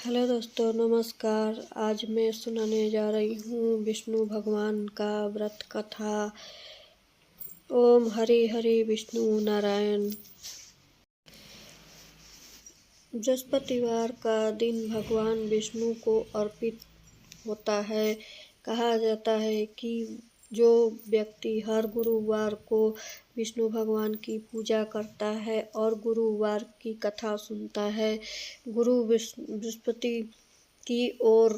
Hello दोस्तों, नमस्कार। आज मैं सुनाने जा रही हूँ विष्णु भगवान का व्रत कथा। ओम हरि हरि विष्णु नारायण। बृहस्पतिवार का दिन भगवान विष्णु को अर्पित होता है। कहा जाता है कि जो व्यक्ति हर गुरुवार को विष्णु भगवान की पूजा करता है और गुरुवार की कथा सुनता है, गुरु बृहस्पति की ओर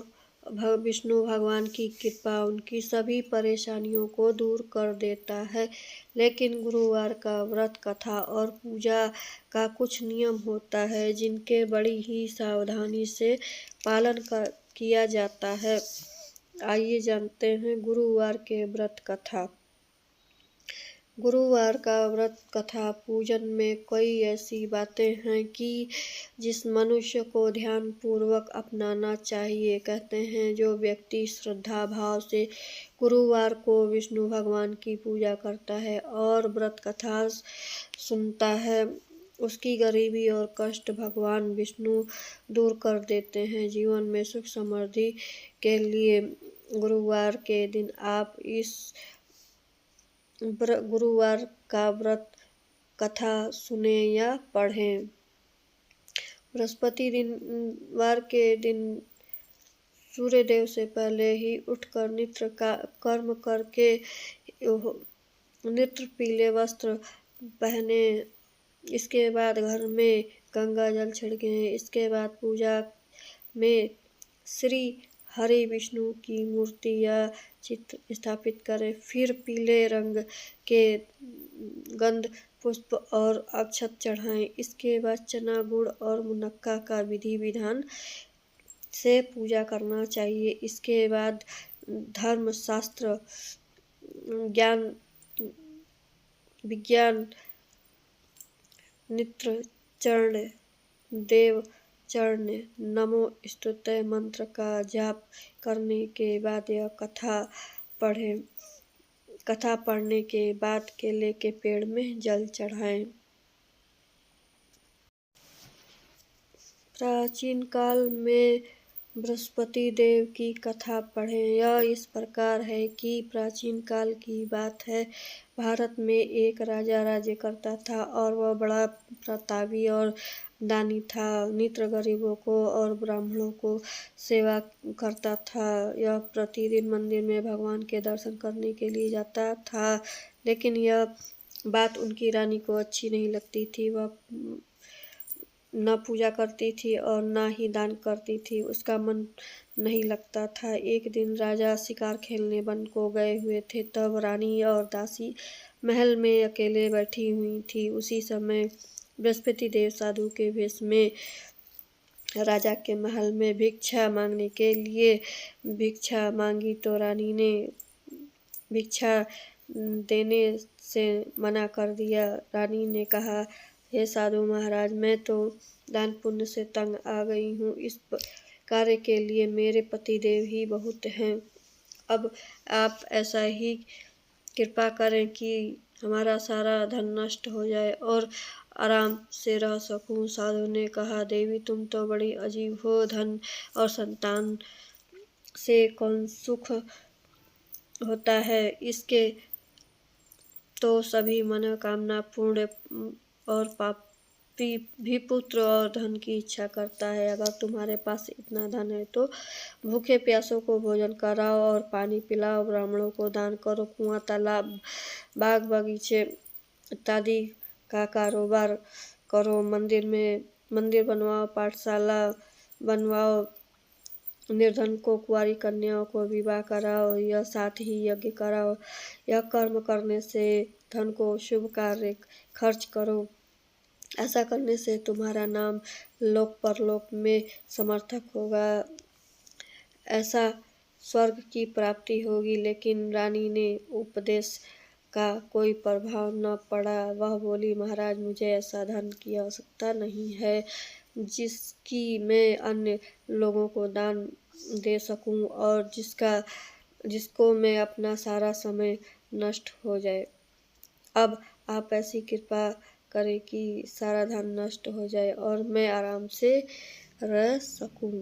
विष्णु भगवान की कृपा उनकी सभी परेशानियों को दूर कर देता है। लेकिन गुरुवार का व्रत कथा और पूजा का कुछ नियम होता है जिनके बड़ी ही सावधानी से पालन किया जाता है। आइए जानते हैं गुरुवार के व्रत कथा। गुरुवार का व्रत कथा पूजन में कई ऐसी बातें हैं कि जिस मनुष्य को ध्यान पूर्वक अपनाना चाहिए। कहते हैं जो व्यक्ति श्रद्धा भाव से गुरुवार को विष्णु भगवान की पूजा करता है और व्रत कथा सुनता है, उसकी गरीबी और कष्ट भगवान विष्णु दूर कर देते हैं। जीवन में सुख समृद्धि के लिए गुरुवार के दिन आप इस गुरुवार का व्रत कथा सुने या पढ़ें। बृहस्पतिवार के दिन सूर्य देव से पहले ही उठकर नित्य का कर्म करके नित्य पीले वस्त्र पहने। इसके बाद घर में गंगा जल छिड़कें। इसके बाद पूजा में श्री हरि विष्णु की मूर्ति या चित्र स्थापित करें। फिर पीले रंग के गंध पुष्प और अक्षत चढ़ाएं। इसके बाद चना गुड़ और मुनक्का का विधि विधान से पूजा करना चाहिए। इसके बाद धर्म शास्त्र ज्ञान विज्ञान नित्र चरण देव चरण नमो स्तुते मंत्र का जाप करने के बाद यह कथा पढ़ें। कथा पढ़ने के बाद केले के पेड़ में जल चढ़ाएं। प्राचीन काल में बृहस्पति देव की कथा पढ़ें। यह इस प्रकार है कि प्राचीन काल की बात है। भारत में एक राजा राज्य करता था और वह बड़ा प्रतापी और दानी था। नित्य गरीबों को और ब्राह्मणों को सेवा करता था। यह प्रतिदिन मंदिर में भगवान के दर्शन करने के लिए जाता था, लेकिन यह बात उनकी रानी को अच्छी नहीं लगती थी। वह न पूजा करती थी और न ही दान करती थी। उसका मन नहीं लगता था। एक दिन राजा शिकार खेलने वन को गए हुए थे। तब रानी और दासी महल में अकेले बैठी हुई थी। उसी समय बृहस्पति देव साधु के वेश में राजा के महल में भिक्षा मांगने के लिए भिक्षा मांगी तो रानी ने भिक्षा देने से मना कर दिया। रानी ने कहा, हे साधु महाराज, मैं तो दान पुण्य से तंग आ गई हूँ। इस कार्य के लिए मेरे पतिदेव ही बहुत हैं। अब आप ऐसा ही कृपा करें कि हमारा सारा धन नष्ट हो जाए और आराम से रह सकूं। साधु ने कहा, देवी तुम तो बड़ी अजीब हो। धन और संतान से कौन सुख होता है? इसके तो सभी मनोकामना पूर्ण और पापी भी पुत्र और धन की इच्छा करता है। अगर तुम्हारे पास इतना धन है तो भूखे प्यासों को भोजन कराओ और पानी पिलाओ, ब्राह्मणों को दान करो, कुआं तालाब बाग बगीचे इत्यादि का कारोबार करो, मंदिर बनवाओ, पाठशाला बनवाओ, निर्धन को कुंवारी कन्याओं को विवाह कराओ, यह साथ ही यज्ञ कराओ। यह कर्म करने से धन को शुभ कार्य खर्च करो। ऐसा करने से तुम्हारा नाम लोक परलोक में समर्थक होगा। ऐसा स्वर्ग की प्राप्ति होगी। लेकिन रानी ने उपदेश का कोई प्रभाव न पड़ा। वह बोली, महाराज, मुझे ऐसा धन की आवश्यकता नहीं है जिसकी मैं अन्य लोगों को दान दे सकूं और जिसको मैं अपना सारा समय नष्ट हो जाए। अब आप ऐसी कृपा करें कि सारा धन नष्ट हो जाए और मैं आराम से रह सकूं।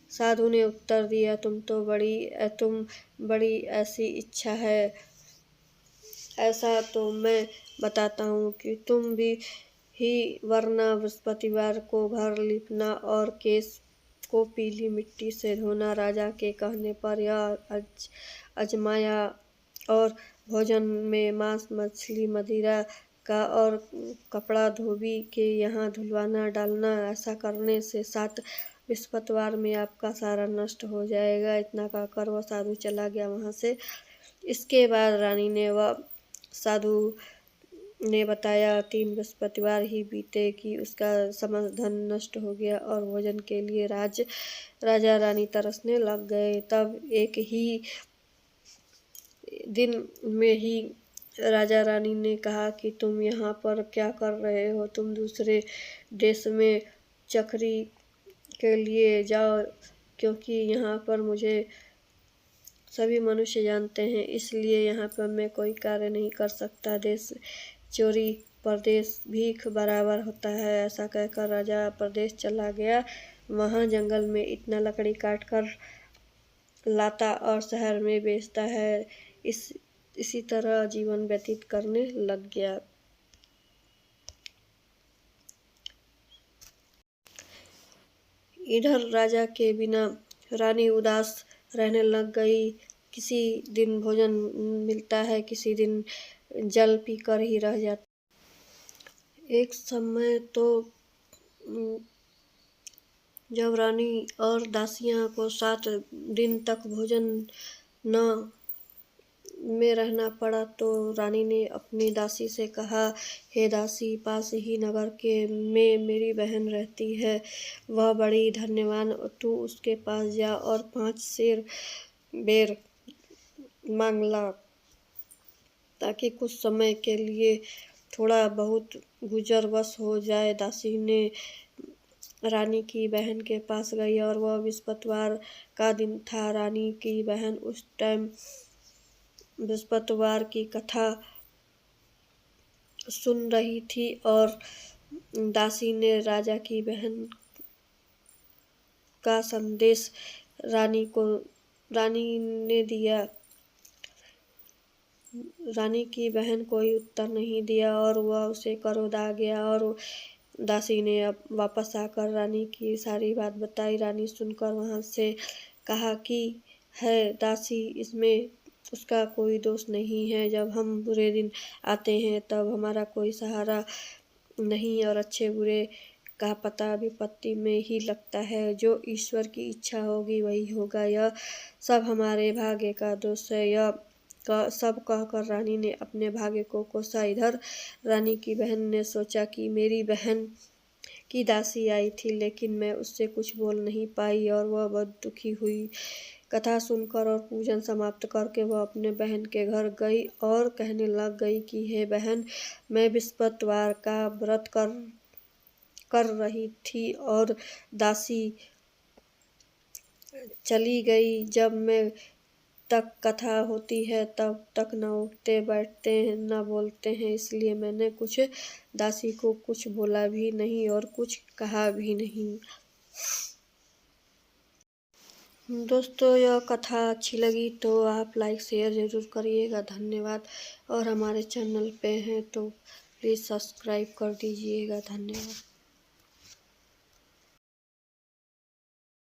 साधु ने उत्तर दिया, तुम बड़ी ऐसी इच्छा है। ऐसा तो मैं बताता हूँ कि तुम भी ही वरना बृहस्पतिवार को घर लिपना और केस को पीली मिट्टी से धोना। राजा के कहने पर यह अजमाया और भोजन में मांस मछली मदिरा का और कपड़ा धोबी के यहाँ धुलवाना डालना। ऐसा करने से 7 बृहस्पतिवार में आपका सारा नष्ट हो जाएगा। इतना कहकर वह साधु चला गया वहाँ से। इसके बाद रानी ने वह साधु ने बताया 3 बृहस्पतिवार ही बीते कि उसका समस्त धन नष्ट हो गया और भोजन के लिए राजा रानी तरसने लग गए। तब एक ही दिन में ही राजा रानी ने कहा कि तुम यहाँ पर क्या कर रहे हो? तुम दूसरे देश में चकरी के लिए जाओ, क्योंकि यहाँ पर मुझे सभी मनुष्य जानते हैं, इसलिए यहाँ पर मैं कोई कार्य नहीं कर सकता। देश चोरी परदेश भीख बराबर होता है। ऐसा कहकर राजा परदेश चला गया। वहाँ जंगल में इतना लकड़ी काट कर लाता और शहर में बेचता है। इसी तरह जीवन व्यतीत करने लग गया। इधर राजा के बिना रानी उदास रहने लग गई। किसी दिन भोजन मिलता है, किसी दिन जल पीकर ही रह जाता। एक समय तो जब रानी और दासियां को 7 दिन तक भोजन न में रहना पड़ा तो रानी ने अपनी दासी से कहा, हे दासी, पास ही नगर के में मेरी बहन रहती है, वह बड़ी धन्यवान। तू उसके पास जा और 5 सेर बेर मांग ला, ताकि कुछ समय के लिए थोड़ा बहुत गुजर बस हो जाए। दासी ने रानी की बहन के पास गई और वह बृहस्पतिवार का दिन था। रानी की बहन उस टाइम बृहस्पतिवार की कथा सुन रही थी और दासी ने राजा की बहन का संदेश रानी ने दिया। रानी की बहन कोई उत्तर नहीं दिया और वह उसे क्रोध आ गया और दासी ने अब वापस आकर रानी की सारी बात बताई। रानी सुनकर वहाँ से कहा कि है दासी, इसमें उसका कोई दोष नहीं है। जब हम बुरे दिन आते हैं तब हमारा कोई सहारा नहीं और अच्छे बुरे का पता विपत्ति में ही लगता है। जो ईश्वर की इच्छा होगी वही होगा, यह सब हमारे भाग्य का दोष है। यह सब कहकर रानी ने अपने भाग्य को कोसा। इधर रानी की बहन ने सोचा कि मेरी बहन की दासी आई थी, लेकिन मैं उससे कुछ बोल नहीं पाई और वह बहुत दुखी हुई। कथा सुनकर और पूजन समाप्त करके वह अपने बहन के घर गई और कहने लग गई कि हे बहन, मैं बृहस्पतिवार का व्रत कर रही थी और दासी चली गई। जब मैं तक कथा होती है तब तक न उठते बैठते हैं न बोलते हैं, इसलिए मैंने कुछ दासी को कुछ बोला भी नहीं और कुछ कहा भी नहीं। दोस्तों, यह कथा अच्छी लगी तो आप लाइक शेयर ज़रूर करिएगा। धन्यवाद। और हमारे चैनल पे हैं तो प्लीज़ सब्सक्राइब कर दीजिएगा। धन्यवाद।